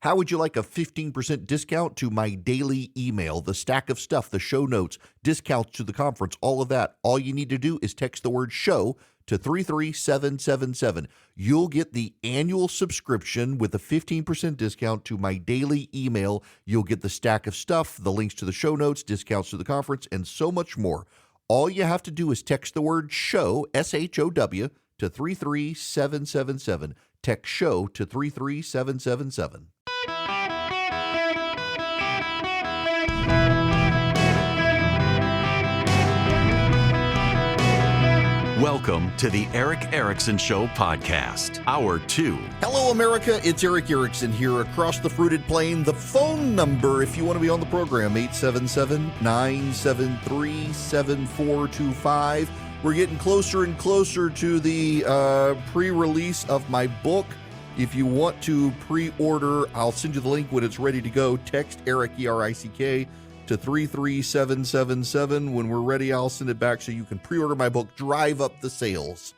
How would you like a 15% discount to my daily email, the stack of stuff, the show notes, discounts to the conference, all of that? All you need to do is text the word show to 33777. You'll get the annual subscription with a 15% discount to my daily email. You'll get the stack of stuff, the links to the show notes, discounts to the conference, and so much more. All you have to do is text the word show, SHOW, to 33777. Text show to 33777. Welcome to the Eric Erickson Show podcast, Hour 2. Hello, America. It's Eric Erickson here across the fruited plain. The phone number, if you want to be on the program, 877-973-7425. We're getting closer and closer to the pre-release of my book. If you want to pre-order, I'll send you the link when it's ready to go. Text Eric, E-R-I-C-K, to 33777. When we're ready, I'll send it back so you can pre-order my book, Drive Up the Sales.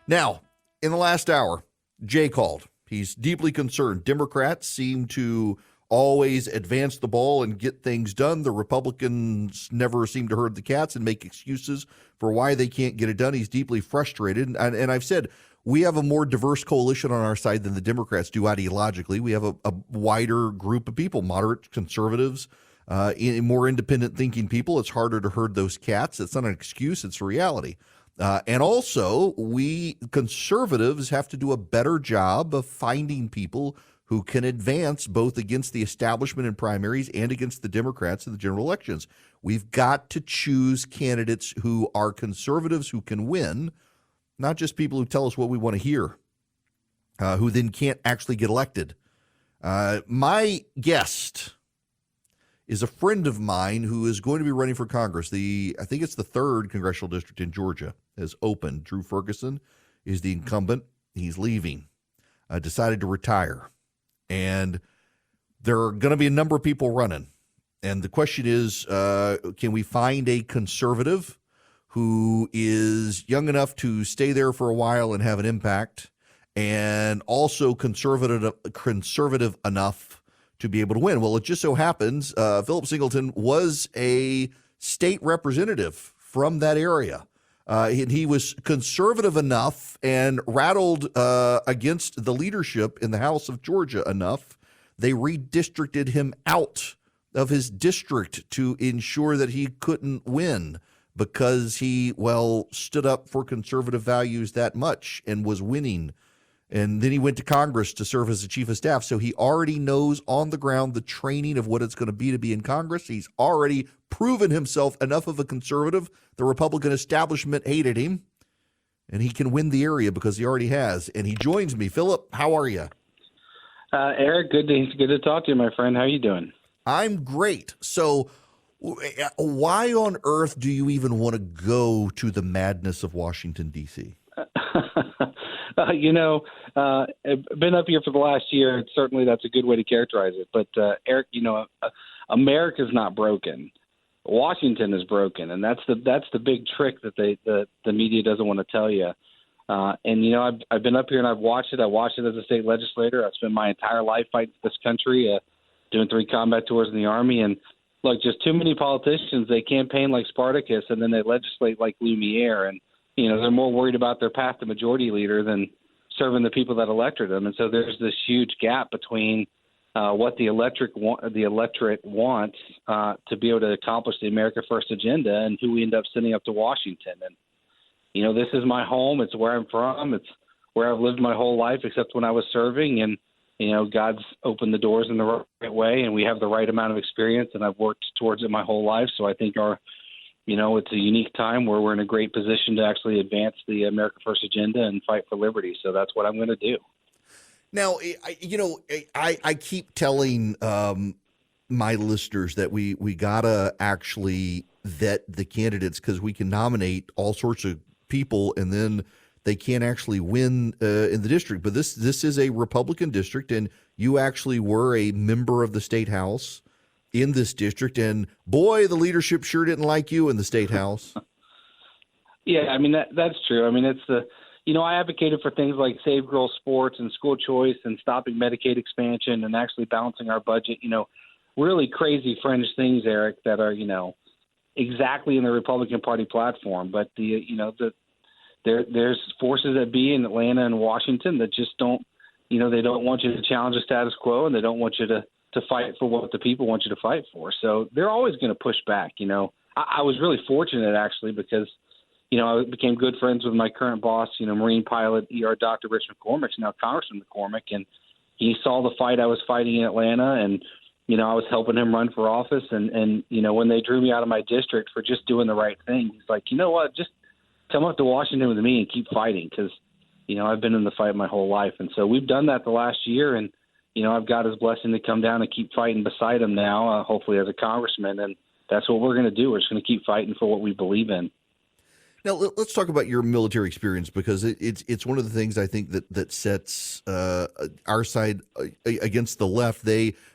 Now, in the last hour, Jay called. He's deeply concerned. Democrats seem to always advance the ball and get things done. The Republicans never seem to herd the cats and make excuses for why they can't get it done. He's deeply frustrated. And I've said, we have a more diverse coalition on our side than the Democrats do ideologically. We have a wider group of people, moderate conservatives, more independent thinking people. It's harder to herd those cats. It's not an excuse. It's a reality. And also, we conservatives have to do a better job of finding people who can advance both against the establishment in primaries and against the Democrats in the general elections. We've got to choose candidates who are conservatives who can win, not just people who tell us what we want to hear, who then can't actually get elected. My guest is a friend of mine who is going to be running for Congress. I think it's the 3rd congressional district in Georgia has opened. Drew Ferguson is the incumbent. He's leaving, decided to retire. And there are going to be a number of people running. And the question is, can we find a conservative who is young enough to stay there for a while and have an impact, and also conservative enough to be able to win? Well, it just so happens Philip Singleton was a state representative from that area. And he was conservative enough and rattled against the leadership in the House of Georgia enough. They redistricted him out of his district to ensure that he couldn't win because he, stood up for conservative values that much and was winning. And then he went to Congress to serve as the chief of staff. So he already knows on the ground the training of what it's going to be in Congress. He's already proven himself enough of a conservative. The Republican establishment hated him, and he can win the area because he already has. And he joins me. Philip, how are you? Eric, good to talk to you, my friend. How are you doing? I'm great. So why on earth do you even want to go to the madness of Washington, D.C.? I've been up here for the last year. Certainly that's a good way to characterize it. But, Eric, America's not broken. Washington is broken, and that's the big trick that the media doesn't want to tell you. I've been up here and I've watched it. I watched it as a state legislator. I've spent my entire life fighting this country, doing 3 combat tours in the Army. And look, just too many politicians, they campaign like Spartacus and then they legislate like Lumiere. And, they're more worried about their path to majority leader than serving the people that elected them. And so there's this huge gap between what the electorate wants to be able to accomplish the America First agenda and who we end up sending up to Washington. And, this is my home. It's where I'm from. It's where I've lived my whole life, except when I was serving. And, God's opened the doors in the right way, and we have the right amount of experience, and I've worked towards it my whole life. So I think it's a unique time where we're in a great position to actually advance the America First agenda and fight for liberty. So that's what I'm going to do. Now, I keep telling my listeners that we got to actually vet the candidates because we can nominate all sorts of people and then they can't actually win in the district. But this is a Republican district, and you actually were a member of the state house in this district. And boy, the leadership sure didn't like you in the state house. Yeah, I mean, that's true. I mean, it's I advocated for things like Save Girls Sports and school choice and stopping Medicaid expansion and actually balancing our budget, really crazy fringe things, Eric, that are, exactly in the Republican Party platform. But there's forces that be in Atlanta and Washington that just don't, they don't want you to challenge the status quo, and they don't want you to fight for what the people want you to fight for. So they're always going to push back. I was really fortunate, actually, because, I became good friends with my current boss, Marine pilot Dr. Rich McCormick's now Congressman McCormick, and he saw the fight I was fighting in Atlanta, and I was helping him run for office, and when they drew me out of my district for just doing the right thing, he's like, you know what, just come up to Washington with me and keep fighting, because I've been in the fight my whole life. And so we've done that the last year, and I've got his blessing to come down and keep fighting beside him now, hopefully as a congressman, and that's what we're going to do. We're just going to keep fighting for what we believe in. Now, let's talk about your military experience, because it's one of the things I think that sets our side against the left.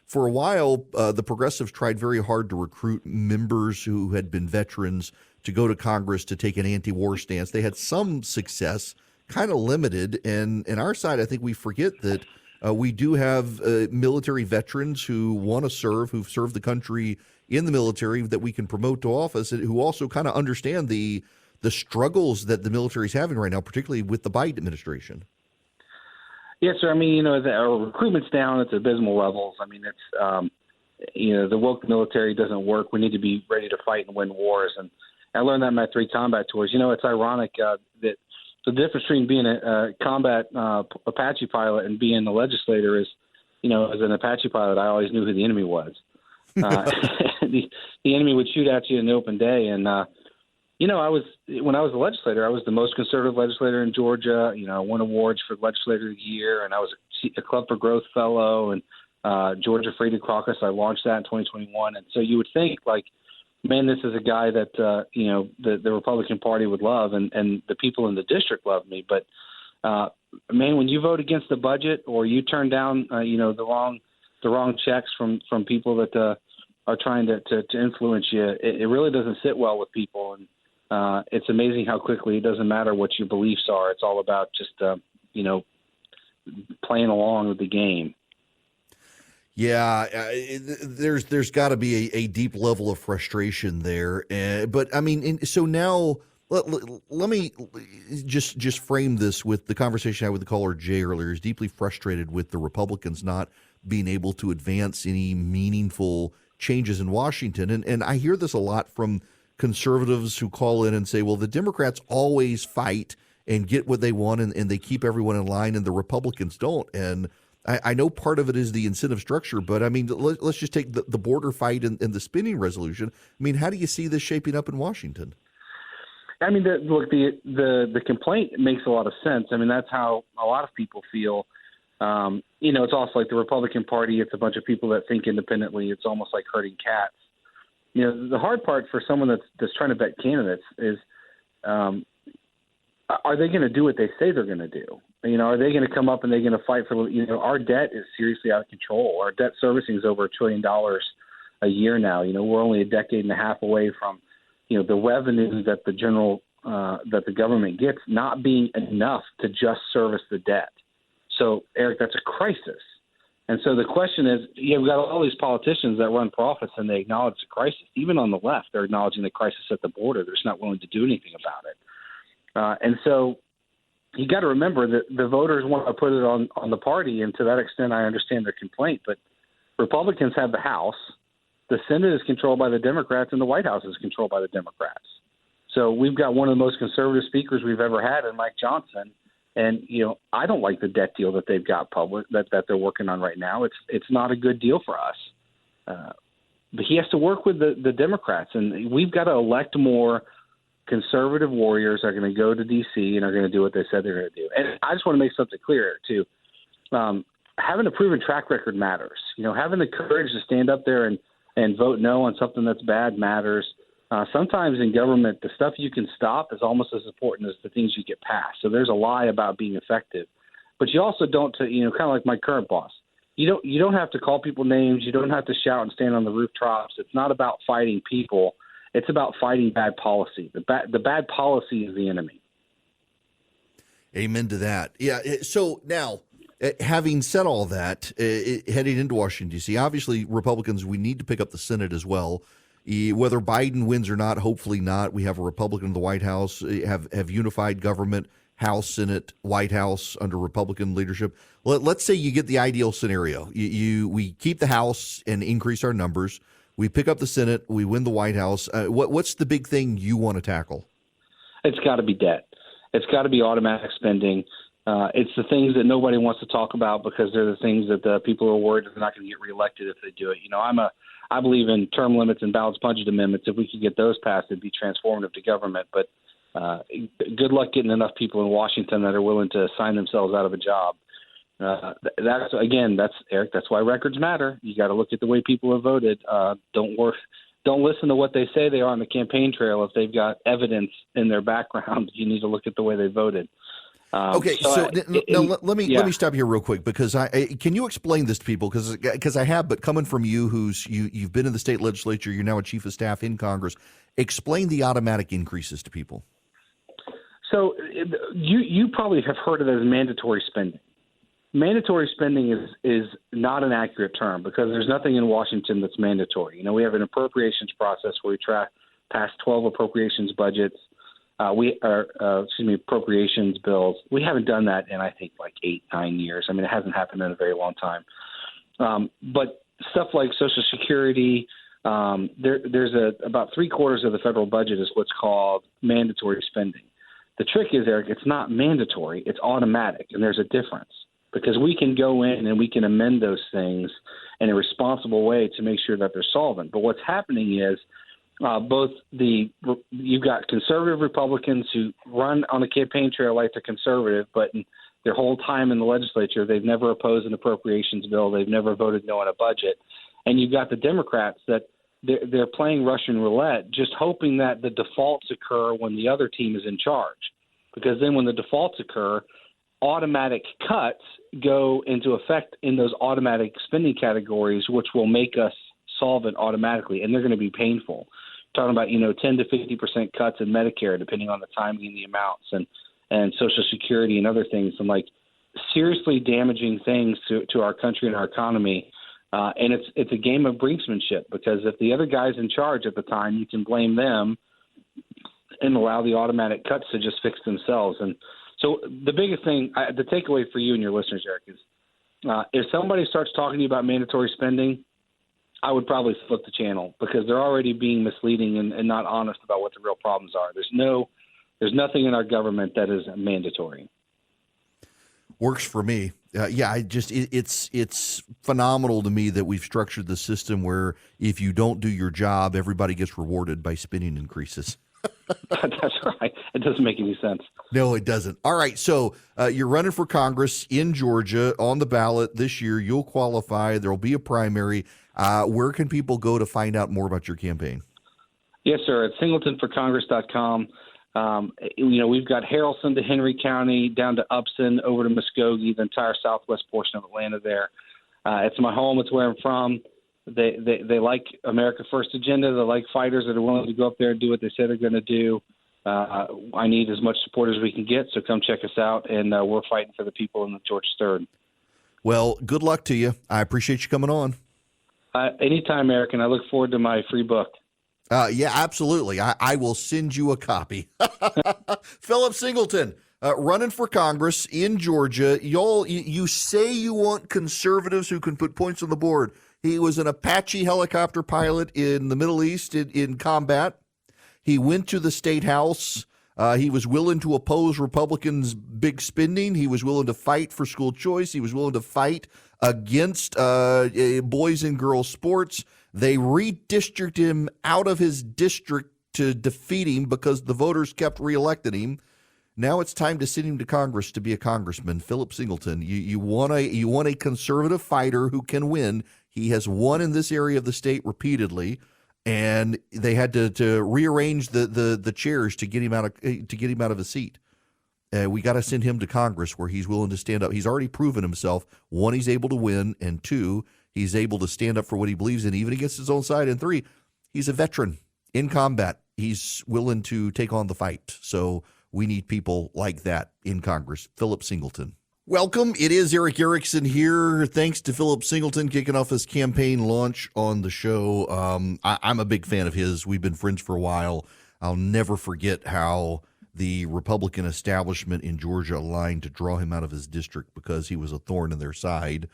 For a while, the progressives tried very hard to recruit members who had been veterans to go to Congress to take an anti-war stance. They had some success, kind of limited, and our side, I think we forget that we do have military veterans who want to serve, who've served the country in the military, that we can promote to office, and who also kind of understand the struggles that the military is having right now, particularly with the Biden administration. Yes, sir. I mean, our recruitment's down at abysmal levels. I mean, it's, the woke military doesn't work. We need to be ready to fight and win wars. And I learned that in my 3 combat tours. It's ironic that the difference between being a combat Apache pilot and being a legislator is, as an Apache pilot, I always knew who the enemy was. The enemy would shoot at you in the open day. And, when I was a legislator, I was the most conservative legislator in Georgia. I won awards for Legislator of the Year, and I was a Club for Growth fellow, and Georgia Freedom Caucus. I launched that in 2021. And so you would think, like, man, this is a guy that, the Republican Party would love, and the people in the district love me. But, man, when you vote against the budget, or you turn down, the wrong checks from people that are trying to influence you, it really doesn't sit well with people. And it's amazing how quickly it doesn't matter what your beliefs are. It's all about just, playing along with the game. Yeah, there's got to be a deep level of frustration there. But I mean, so now let me just frame this with the conversation I had with the caller Jay earlier. He's deeply frustrated with the Republicans not being able to advance any meaningful changes in Washington. And I hear this a lot from conservatives who call in and say, well, the Democrats always fight and get what they want, and they keep everyone in line, and the Republicans don't. And I know part of it is the incentive structure, but I mean, let's just take the border fight and the spending resolution. I mean, how do you see this shaping up in Washington? I mean, the complaint makes a lot of sense. I mean, that's how a lot of people feel. It's also like the Republican Party. It's a bunch of people that think independently. It's almost like herding cats. The hard part for someone that's trying to vet candidates is, are they going to do what they say they're going to do? Are they going to come up and they're going to fight for, our debt is seriously out of control. Our debt servicing is over $1 trillion a year now. We're only a decade and a half away from, the revenue that that the government gets not being enough to just service the debt. So, Eric, that's a crisis. And so the question is, we've got all these politicians that run for office, and they acknowledge the crisis. Even on the left, they're acknowledging the crisis at the border. They're just not willing to do anything about it. And so you got to remember that the voters want to put it on the party, and to that extent, I understand their complaint. But Republicans have the House, the Senate is controlled by the Democrats, and the White House is controlled by the Democrats. So we've got one of the most conservative speakers we've ever had in Mike Johnson. And, I don't like the debt deal that they've got public that they're working on right now. It's not a good deal for us. But he has to work with the Democrats, and we've got to elect more conservative warriors are going to go to D.C. and are going to do what they said they're going to do. And I just want to make something clear, too. Having a proven track record matters. Having the courage to stand up there and vote no on something that's bad matters. Sometimes in government, the stuff you can stop is almost as important as the things you get past. So there's a lie about being effective. But you also don't, kind of like my current boss. You don't have to call people names. You don't have to shout and stand on the rooftops. It's not about fighting people. It's about fighting bad policy. The bad policy is the enemy. Amen to that. Yeah. So now, having said all that, heading into Washington, D.C., obviously Republicans, we need to pick up the Senate as well. Whether Biden wins or not, hopefully not. We have a Republican in the White House, have unified government, House, Senate, White House under Republican leadership. Let's say you get the ideal scenario. We keep the House and increase our numbers. We pick up the Senate. We win the White House. What's the big thing you want to tackle? It's got to be debt. It's got to be automatic spending. It's the things that nobody wants to talk about because they're the things that the people are worried they're not going to get reelected if they do it. I believe in term limits and balanced budget amendments. If we could get those passed, it'd be transformative to government. But good luck getting enough people in Washington that are willing to sign themselves out of a job. That's Eric. That's why records matter. You got to look at the way people have voted. Don't listen to what they say they are on the campaign trail. If they've got evidence in their background, you need to look at the way they voted. Okay, let me stop here real quick because can you explain this to people? Because I have, but coming from you, you've been in the state legislature, you're now a chief of staff in Congress. Explain the automatic increases to people. So you probably have heard of it as mandatory spending. Mandatory spending is not an accurate term because there's nothing in Washington that's mandatory. We have an appropriations process where we pass 12 appropriations budgets. Appropriations bills. We haven't done that in, I think, like 8-9 years. I mean, it hasn't happened in a very long time. But stuff like Social Security, there's about 3/4 of the federal budget is what's called mandatory spending. The trick is, Eric, it's not mandatory. It's automatic, and there's a difference because we can go in and we can amend those things in a responsible way to make sure that they're solvent. But what's happening is you've got conservative Republicans who run on the campaign trail like they're conservative, but in their whole time in the legislature, they've never opposed an appropriations bill. They've never voted no on a budget. And you've got the Democrats that they're playing Russian roulette, just hoping that the defaults occur when the other team is in charge. Because then when the defaults occur, automatic cuts go into effect in those automatic spending categories, which will make us solvent automatically, and they're going to be painful. Talking about 10 to 50% cuts in Medicare, depending on the timing and the amounts, and Social Security and other things, and like seriously damaging things to our country and our economy. And it's a game of brinksmanship because if the other guy's in charge at the time, you can blame them and allow the automatic cuts to just fix themselves. And so the biggest thing, the takeaway for you and your listeners, Eric, is if somebody starts talking to you about mandatory spending, I would probably flip the channel because they're already being misleading and not honest about what the real problems are. There's nothing in our government that is mandatory. Works for me. It's phenomenal to me that we've structured the system where if you don't do your job, everybody gets rewarded by spending increases. That's right. It doesn't make any sense. No, it doesn't. All right. So you're running for Congress in Georgia on the ballot this year. You'll qualify. There'll be a primary. Where can people go to find out more about your campaign? Yes, sir. It's singletonforcongress.com. We've got Haralson to Henry County, down to Upson, over to Muskogee, the entire southwest portion of Atlanta there. It's my home. It's where I'm from. They like America First agenda. They like fighters that are willing to go up there and do what they say they're going to do. I need as much support as we can get, so come check us out, and we're fighting for the people in the Georgia 3rd. Well, good luck to you. I appreciate you coming on. Anytime, Eric, and I look forward to my free book. Yeah, absolutely. I will send you a copy. Philip Singleton, running for Congress in Georgia. You say you want conservatives who can put points on the board. He was an Apache helicopter pilot in the Middle East in combat. He went to the state house. He was willing to oppose Republicans' big spending. He was willing to fight for school choice. He was willing to fight against boys and girls sports. They redistricted him out of his district to defeat him because the voters kept reelecting him. Now it's time to send him to Congress to be a congressman. Philip Singleton, you want a conservative fighter who can win. He has won in this area of the state repeatedly, and they had to rearrange the chairs to get him out of his seat. We got to send him to Congress where he's willing to stand up. He's already proven himself. 1, he's able to win, and 2, he's able to stand up for what he believes in, even against his own side. And 3, he's a veteran in combat. He's willing to take on the fight. So We need people like that in Congress. Philip Singleton. Welcome. It is Eric Erickson here. Thanks to Philip Singleton kicking off his campaign launch on the show. I'm a big fan of his. We've been friends for a while. I'll never forget how the Republican establishment in Georgia aligned to draw him out of his district because he was a thorn in their side,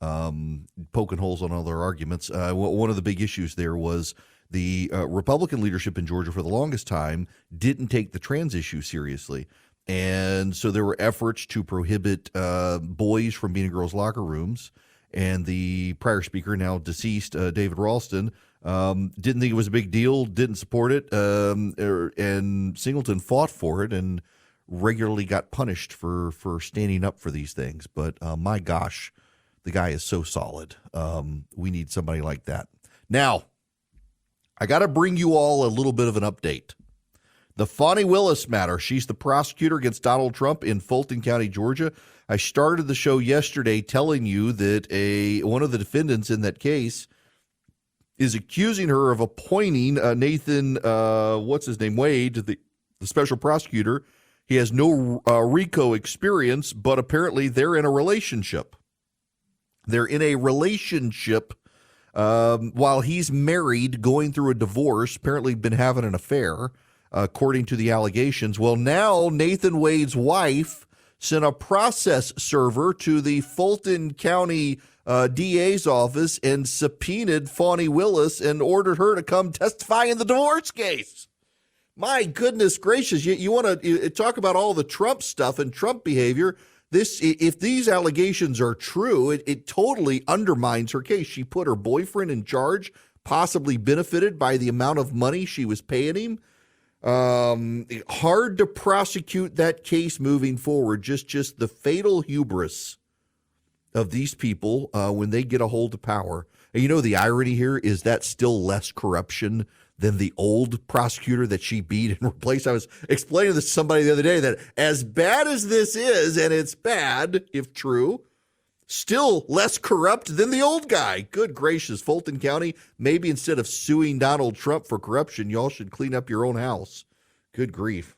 poking holes on all their arguments. One of the big issues there was the Republican leadership in Georgia for the longest time didn't take the trans issue seriously. And so there were efforts to prohibit boys from being in girls' locker rooms. And the prior speaker, now deceased, David Ralston, didn't think it was a big deal, didn't support it. And Singleton fought for it and regularly got punished for standing up for these things. But my gosh, the guy is so solid. We need somebody like that. Now, I got to bring you all a little bit of an update. The Fani Willis matter. She's the prosecutor against Donald Trump in Fulton County, Georgia. I started the show yesterday telling you that one of the defendants in that case is accusing her of appointing Nathan, Wade, the special prosecutor. He has no RICO experience, but apparently they're in a relationship. They're in a relationship while he's married, going through a divorce, apparently been having an affair. According to the allegations. Well, now Nathan Wade's wife sent a process server to the Fulton County DA's office and subpoenaed Fani Willis and ordered her to come testify in the divorce case. My goodness gracious, you want to talk about all the Trump stuff and Trump behavior. If these allegations are true, it totally undermines her case. She put her boyfriend in charge, possibly benefited by the amount of money she was paying him. Hard to prosecute that case moving forward. Just the fatal hubris of these people when they get a hold of power. And you know, the irony here is that still less corruption than the old prosecutor that she beat and replaced. I was explaining this to somebody the other day that as bad as this is, and it's bad if true, still less corrupt than the old guy. Good gracious, Fulton County, maybe instead of suing Donald Trump for corruption, y'all should clean up your own house. Good grief.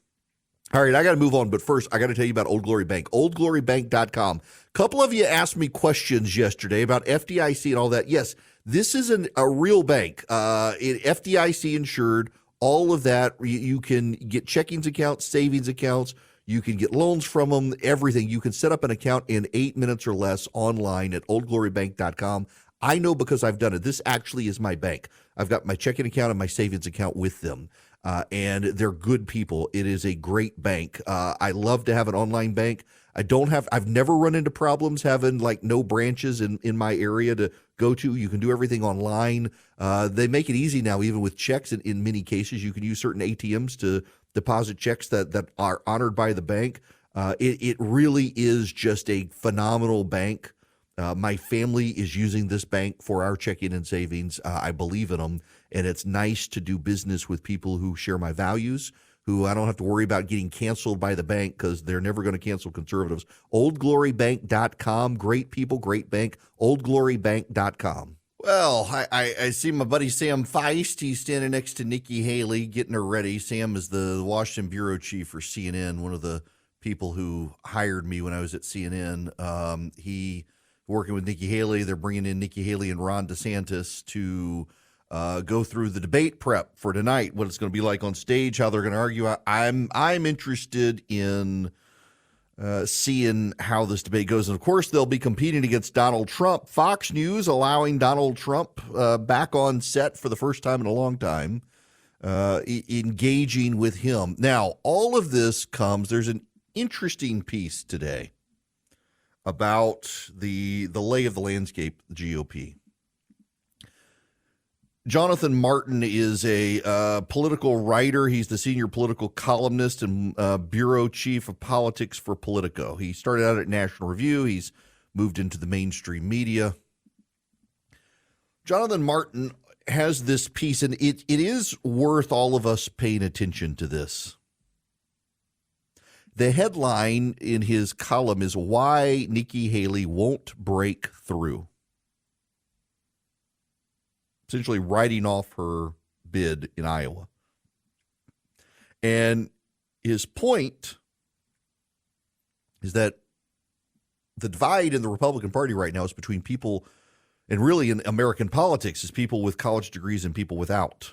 All right, I got to move on, but first, I got to tell you about Old Glory Bank, oldglorybank.com. A couple of you asked me questions yesterday about FDIC and all that. Yes, this is a real bank, FDIC insured, all of that. You can get checkings accounts, savings accounts. You can get loans from them, everything. You can set up an account in 8 minutes or less online at oldglorybank.com. I know because I've done it. This actually is my bank. I've got my checking account and my savings account with them, and they're good people. It is a great bank. I love to have an online bank. I've never run into problems having like no branches in my area to go to. You can do everything online. They make it easy now, even with checks. In many cases, you can use certain ATMs to deposit checks that are honored by the bank. It really is just a phenomenal bank. My family is using this bank for our checking and savings. I believe in them, and it's nice to do business with people who share my values, who I don't have to worry about getting canceled by the bank because they're never going to cancel conservatives. oldglorybank.com. Great people, great bank. oldglorybank.com. Well, I see my buddy Sam Feist. He's standing next to Nikki Haley, getting her ready. Sam is the Washington bureau chief for CNN, one of the people who hired me when I was at CNN. He working with Nikki Haley. They're bringing in Nikki Haley and Ron DeSantis to go through the debate prep for tonight, what it's going to be like on stage, how they're going to argue. I'm interested in seeing how this debate goes. And, of course, they'll be competing against Donald Trump. Fox News allowing Donald Trump back on set for the first time in a long time, engaging with him. Now, all of this comes, there's an interesting piece today about the lay of the landscape, the GOP. Jonathan Martin is a political writer. He's the senior political columnist and bureau chief of politics for Politico. He started out at National Review. He's moved into the mainstream media. Jonathan Martin has this piece, and it is worth all of us paying attention to this. The headline in his column is Why Nikki Haley Won't Break Through. Essentially writing off her bid in Iowa. And His point is that the divide in the Republican Party right now is between people, and really in American politics, is people with college degrees and people without.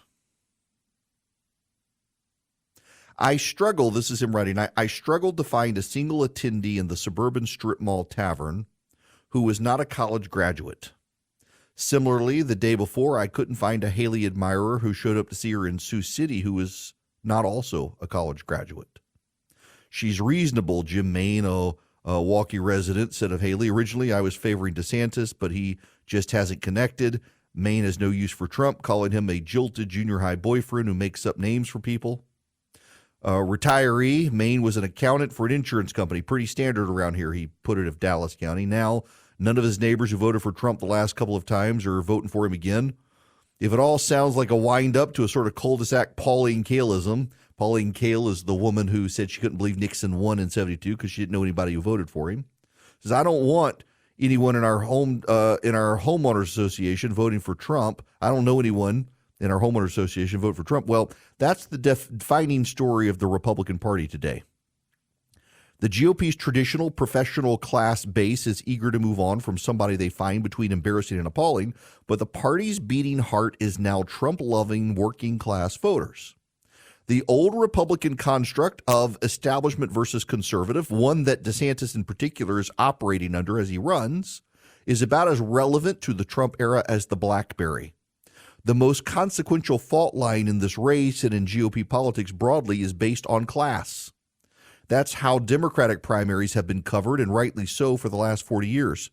I struggle, this is him writing, I struggled to find a single attendee in the suburban strip mall tavern who was not a college graduate. Similarly, the day before, I couldn't find a Haley admirer who showed up to see her in Sioux City who was not also a college graduate. She's reasonable, Jim Main, a Milwaukee resident, said of Haley. Originally, I was favoring DeSantis, but he just hasn't connected. Main has no use for Trump, calling him a jilted junior high boyfriend who makes up names for people. Retiree, Main was an accountant for an insurance company. Pretty standard around here, he put it, of Dallas County. Now, none of his neighbors who voted for Trump the last couple of times are voting for him again. If it all sounds like a wind-up to a sort of cul-de-sac Pauline Kaelism, Pauline Kael is the woman who said she couldn't believe Nixon won in 72 because she didn't know anybody who voted for him. Says, I don't want anyone in our homeowners association voting for Trump. I don't know anyone in our homeowners association vote for Trump. Well, that's the defining story of the Republican Party today. The GOP's traditional professional class base is eager to move on from somebody they find between embarrassing and appalling, but the party's beating heart is now Trump-loving working class voters. The old Republican construct of establishment versus conservative, one that DeSantis in particular is operating under as he runs, is about as relevant to the Trump era as the BlackBerry. The most consequential fault line in this race and in GOP politics broadly is based on class. That's how Democratic primaries have been covered, and rightly so, for the last 40 years.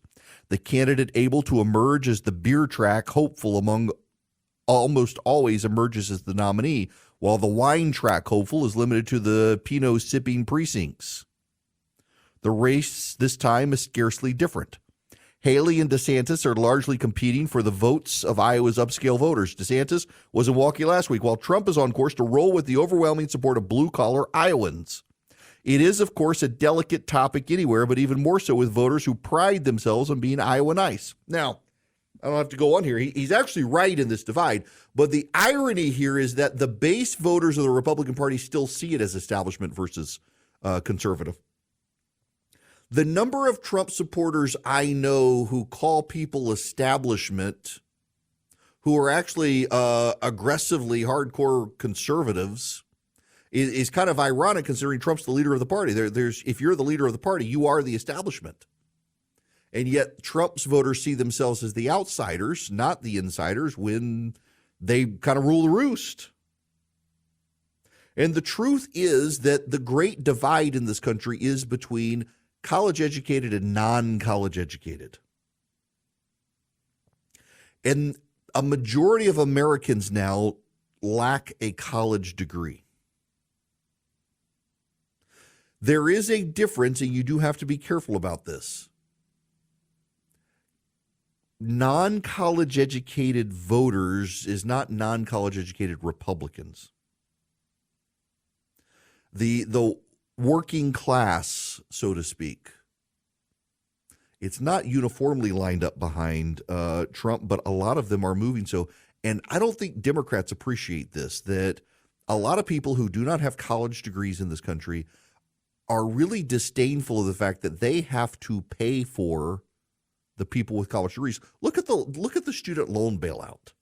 The candidate able to emerge as the beer track hopeful among almost always emerges as the nominee, while the wine track hopeful is limited to the Pinot-sipping precincts. The race this time is scarcely different. Haley and DeSantis are largely competing for the votes of Iowa's upscale voters. DeSantis was in Milwaukee last week, while Trump is on course to roll with the overwhelming support of blue-collar Iowans. It is, of course, a delicate topic anywhere, but even more so with voters who pride themselves on being Iowa nice. Now, I don't have to go on here. He's actually right in this divide, but the irony here is that the base voters of the Republican Party still see it as establishment versus conservative. The number of Trump supporters I know who call people establishment, who are actually aggressively hardcore conservatives, is kind of ironic considering Trump's the leader of the party. If you're the leader of the party, you are the establishment. And yet Trump's voters see themselves as the outsiders, not the insiders, when they kind of rule the roost. And the truth is that the great divide in this country is between college-educated and non-college educated. And a majority of Americans now lack a college degree. There is a difference, and you do have to be careful about this. Non-college educated voters is not non-college educated Republicans. The working class, so to speak, it's not uniformly lined up behind Trump, but a lot of them are moving so. And I don't think Democrats appreciate this, that a lot of people who do not have college degrees in this country are really disdainful of the fact that they have to pay for the people with college degrees. Look at the student loan bailout.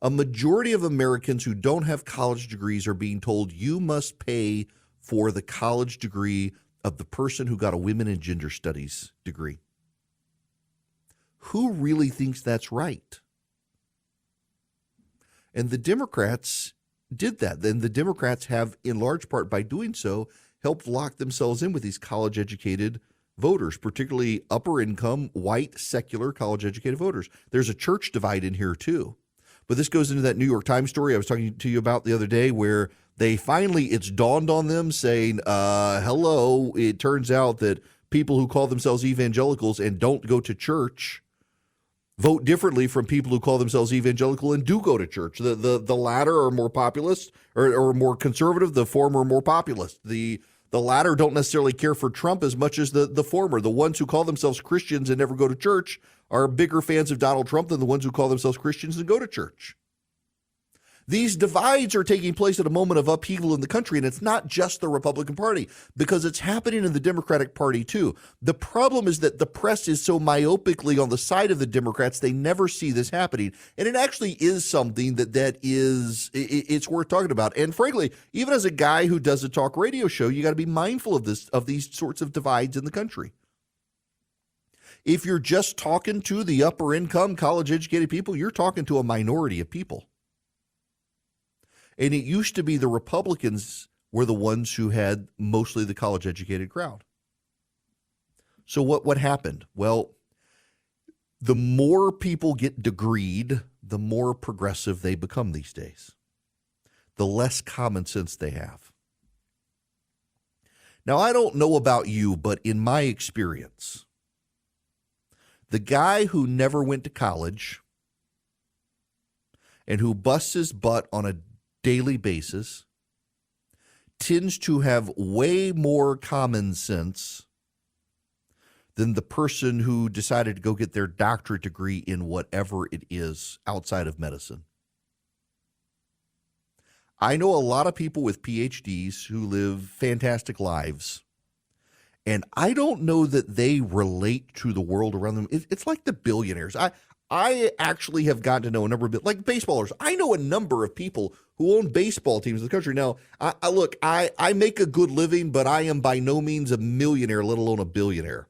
A majority of Americans who don't have college degrees are being told you must pay for the college degree of the person who got a women and gender studies degree. Who really thinks that's right? And the Democrats did that. Then the Democrats have, in large part by doing so, helped lock themselves in with these college-educated voters, particularly upper-income, white, secular, college-educated voters. There's a church divide in here, too. But this goes into that New York Times story I was talking to you about the other day, where they finally, it's dawned on them saying, hello, it turns out that people who call themselves evangelicals and don't go to church vote differently from people who call themselves evangelical and do go to church. The latter are more populist or more conservative. The former are more populist. The latter don't necessarily care for Trump as much as the former. The ones who call themselves Christians and never go to church are bigger fans of Donald Trump than the ones who call themselves Christians and go to church. These divides are taking place at a moment of upheaval in the country, and it's not just the Republican Party, because it's happening in the Democratic Party too. The problem is that the press is so myopically on the side of the Democrats, they never see this happening. And it actually is something it's worth talking about. And frankly, even as a guy who does a talk radio show, you got to be mindful of these sorts of divides in the country. If you're just talking to the upper income, college educated people, you're talking to a minority of people. And it used to be the Republicans were the ones who had mostly the college-educated crowd. So what happened? Well, the more people get degreed, the more progressive they become these days, the less common sense they have. Now, I don't know about you, but in my experience, the guy who never went to college and who busts his butt on a daily basis tends to have way more common sense than the person who decided to go get their doctorate degree in whatever it is outside of medicine. I know a lot of people with PhDs who live fantastic lives, and I don't know that they relate to the world around them. It's like the billionaires. I actually have gotten to know a number of, like baseballers. I know a number of people who own baseball teams in the country. Now, I make a good living, but I am by no means a millionaire, let alone a billionaire.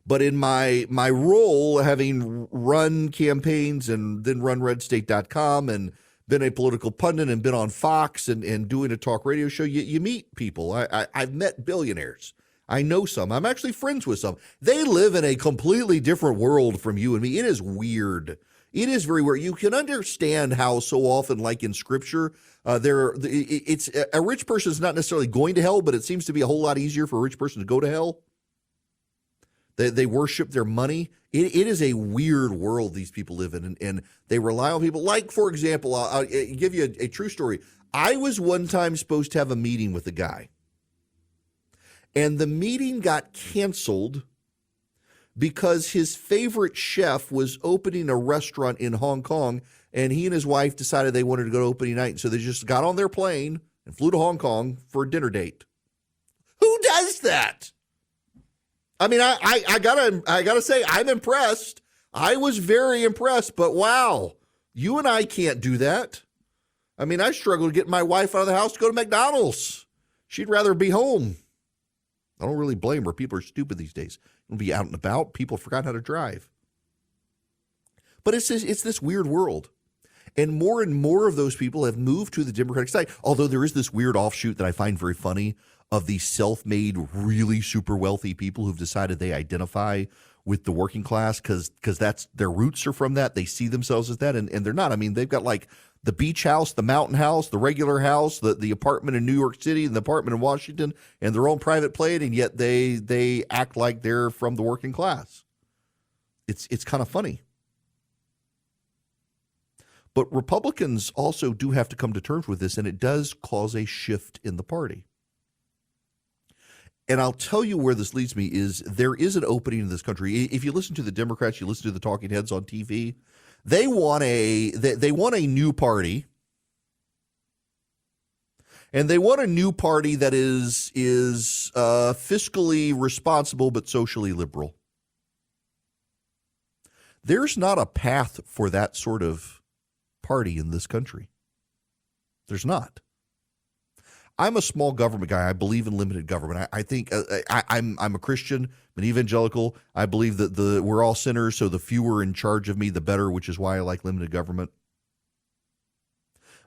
But in my role, having run campaigns and then run redstate.com and been a political pundit and been on Fox and doing a talk radio show, you meet people. I've met billionaires. I know some. I'm actually friends with some. They live in a completely different world from you and me. It is weird. It is very weird. You can understand how so often, like in Scripture, it's a rich person is not necessarily going to hell, but it seems to be a whole lot easier for a rich person to go to hell. They worship their money. It is a weird world these people live in, and they rely on people. Like, for example, I'll give you a true story. I was one time supposed to have a meeting with a guy, and the meeting got canceled because his favorite chef was opening a restaurant in Hong Kong, and he and his wife decided they wanted to go to opening night. So they just got on their plane and flew to Hong Kong for a dinner date. Who does that? I mean, I gotta say, I'm impressed. I was very impressed, but wow, you and I can't do that. I mean, I struggle to get my wife out of the house to go to McDonald's. She'd rather be home. I don't really blame her. People are stupid these days. They'll be out and about. People forgot how to drive. But it's this weird world. And more of those people have moved to the Democratic side. Although there is this weird offshoot that I find very funny of these self-made, really super wealthy people who've decided they identify with the working class because that's their roots are from that. They see themselves as that, and they're not. I mean, they've got like the beach house, the mountain house, the regular house, the apartment in New York City, and the apartment in Washington, and their own private plane, and yet they act like they're from the working class. It's kind of funny. But Republicans also do have to come to terms with this, and it does cause a shift in the party. And I'll tell you where this leads me is there is an opening in this country. If you listen to the Democrats, you listen to the talking heads on TV, they want a new party. And they want a new party that is fiscally responsible but socially liberal. There's not a path for that sort of party in this country. There's not. I'm a small government guy. I believe in limited government. I think I'm a Christian, an evangelical. I believe that we're all sinners, so the fewer in charge of me, the better, which is why I like limited government.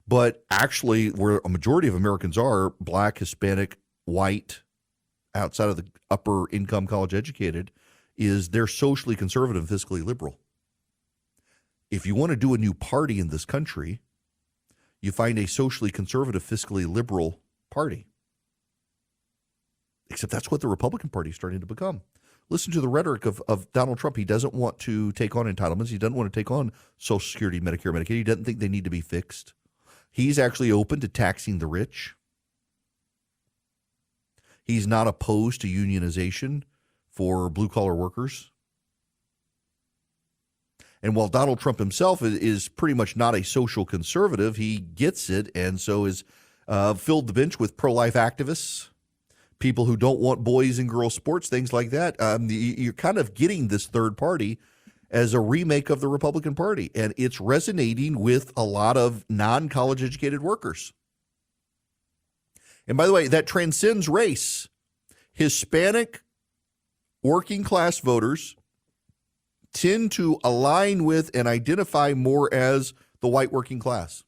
But actually, where a majority of Americans are, black, Hispanic, white, outside of the upper income college educated, is they're socially conservative and fiscally liberal. If you want to do a new party in this country, you find a socially conservative, fiscally liberal party. Except that's what the Republican Party is starting to become. Listen to the rhetoric of Donald Trump. He doesn't want to take on entitlements. He doesn't want to take on Social Security, Medicare, Medicaid. He doesn't think they need to be fixed. He's actually open to taxing the rich. He's not opposed to unionization for blue-collar workers. And while Donald Trump himself is pretty much not a social conservative, he gets it, and so is filled the bench with pro-life activists, people who don't want boys and girls sports, things like that. You're kind of getting this third party as a remake of the Republican Party, and it's resonating with a lot of non-college educated workers. And by the way, that transcends race. Hispanic working class voters tend to align with and identify more as the white working class.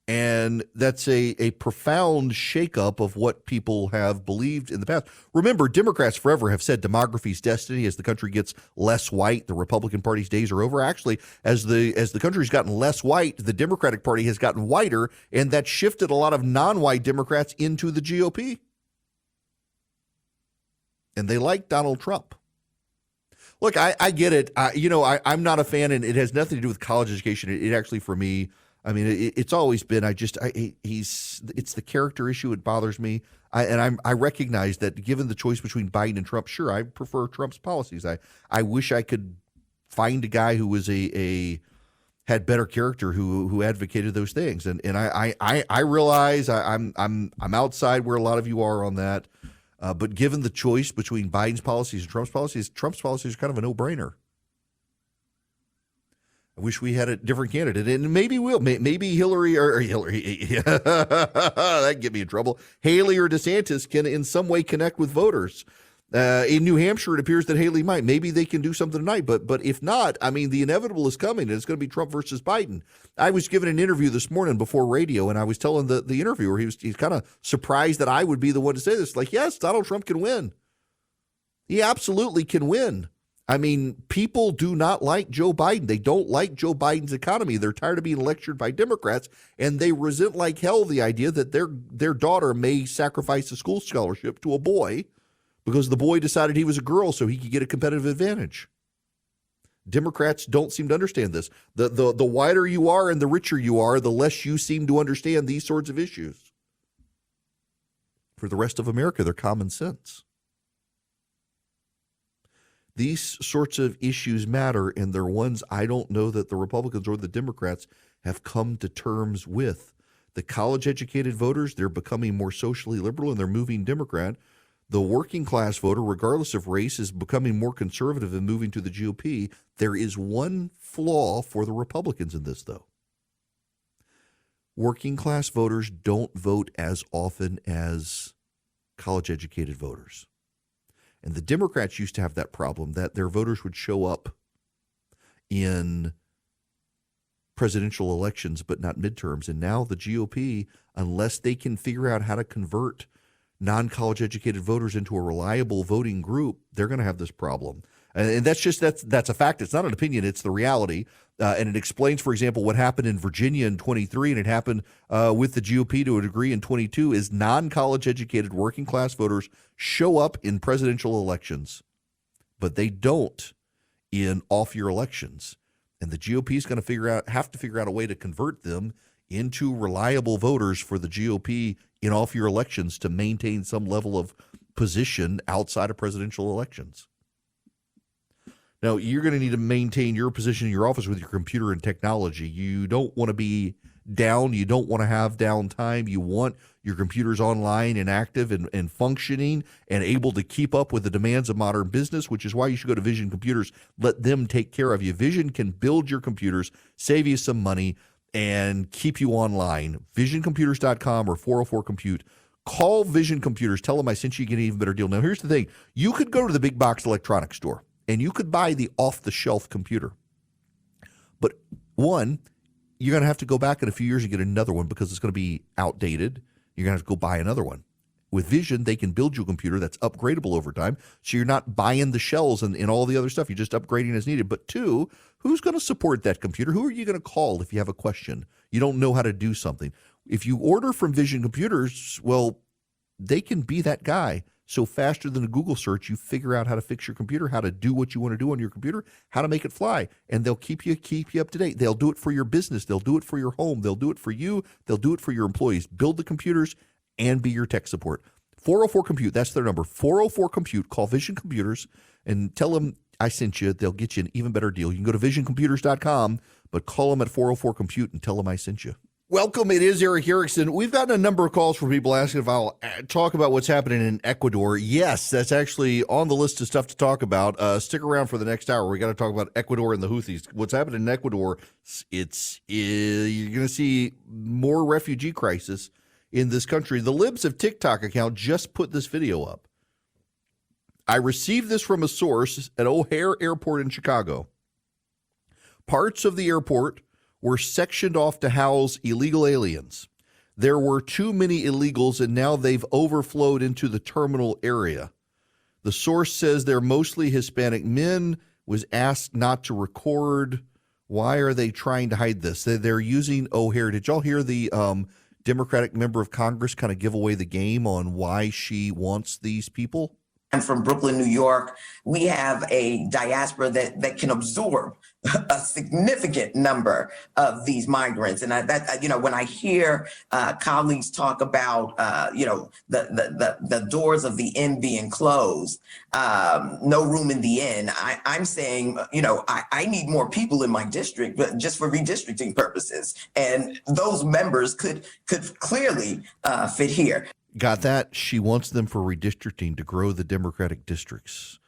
And that's a profound shakeup of what people have believed in the past. Remember, Democrats forever have said demography's destiny. As the country gets less white, the Republican Party's days are over. Actually, as the country's gotten less white, the Democratic Party has gotten whiter, and that shifted a lot of non-white Democrats into the GOP. And they like Donald Trump. Look, I get it. I'm not a fan, and it has nothing to do with college education. It actually, for me, I mean, it's always been. It's the character issue. It bothers me. I recognize that given the choice between Biden and Trump, sure, I prefer Trump's policies. I wish I could find a guy who was had better character who advocated those things. And I realize I'm outside where a lot of you are on that. But given the choice between Biden's policies and Trump's policies are kind of a no-brainer. I wish we had a different candidate, and maybe maybe Hillary or that'd get me in trouble. Haley or DeSantis can in some way connect with voters. In New Hampshire, it appears that Haley might. Maybe they can do something tonight, but if not, I mean, the inevitable is coming, and it's going to be Trump versus Biden. I was given an interview this morning before radio, and I was telling the interviewer he's kind of surprised that I would be the one to say this. Like, yes, Donald Trump can win. He absolutely can win. I mean, people do not like Joe Biden. They don't like Joe Biden's economy. They're tired of being lectured by Democrats, and they resent like hell the idea that their daughter may sacrifice a school scholarship to a boy because the boy decided he was a girl so he could get a competitive advantage. Democrats don't seem to understand this. The whiter you are and the richer you are, the less you seem to understand these sorts of issues. For the rest of America, they're common sense. These sorts of issues matter, and they're ones I don't know that the Republicans or the Democrats have come to terms with. The college-educated voters, they're becoming more socially liberal, and they're moving Democrat. The working-class voter, regardless of race, is becoming more conservative and moving to the GOP. There is one flaw for the Republicans in this, though. Working-class voters don't vote as often as college-educated voters. And the Democrats used to have that problem, that their voters would show up in presidential elections, but not midterms. And now the GOP, unless they can figure out how to convert non-college educated voters into a reliable voting group, they're going to have this problem. And that's a fact. It's not an opinion. It's the reality. And it explains, for example, what happened in Virginia in 23, and it happened with the GOP to a degree in 22, is non-college educated working class voters show up in presidential elections, but they don't in off-year elections. And the GOP is going to have to figure out a way to convert them into reliable voters for the GOP in off-year elections to maintain some level of position outside of presidential elections. Now, you're going to need to maintain your position in your office with your computer and technology. You don't want to be down. You don't want to have downtime. You want your computers online and active and functioning and able to keep up with the demands of modern business, which is why you should go to Vision Computers. Let them take care of you. Vision can build your computers, save you some money, and keep you online. VisionComputers.com or 404-COMPUTE. Call Vision Computers. Tell them I sent you, get an even better deal. Now, here's the thing. You could go to the big box electronics store, and you could buy the off-the-shelf computer. But one, you're going to have to go back in a few years and get another one because it's going to be outdated. You're going to have to go buy another one. With Vision, they can build you a computer that's upgradable over time, so you're not buying the shells and all the other stuff. You're just upgrading as needed. But two, who's going to support that computer? Who are you going to call if you have a question? You don't know how to do something. If you order from Vision Computers, well, they can be that guy. So faster than a Google search, you figure out how to fix your computer, how to do what you want to do on your computer, how to make it fly, and they'll keep you up to date. They'll do it for your business. They'll do it for your home. They'll do it for you. They'll do it for your employees. Build the computers and be your tech support. 404 Compute, that's their number. 404 Compute. Call Vision Computers and tell them I sent you. They'll get you an even better deal. You can go to visioncomputers.com, but call them at 404 Compute and tell them I sent you. Welcome. It is Eric Erickson. We've gotten a number of calls from people asking if I'll talk about what's happening in Ecuador. Yes, that's actually on the list of stuff to talk about. Stick around for the next hour. We got to talk about Ecuador and the Houthis. What's happening in Ecuador? You're going to see more refugee crisis in this country. The Libs of TikTok account just put this video up. I received this from a source at O'Hare Airport in Chicago. Parts of the airport were sectioned off to house illegal aliens. There were too many illegals, and now they've overflowed into the terminal area. The source says they're mostly Hispanic men, was asked not to record. Why are they trying to hide this? They're using O'Hare. Did y'all hear the Democratic member of Congress kind of give away the game on why she wants these people? I'm from Brooklyn, New York. We have a diaspora that can absorb a significant number of these migrants. And when I hear colleagues talk about, the doors of the inn being closed, no room in the inn, I'm saying, I need more people in my district, but just for redistricting purposes. And those members could clearly fit here. Got that? She wants them for redistricting to grow the Democratic districts.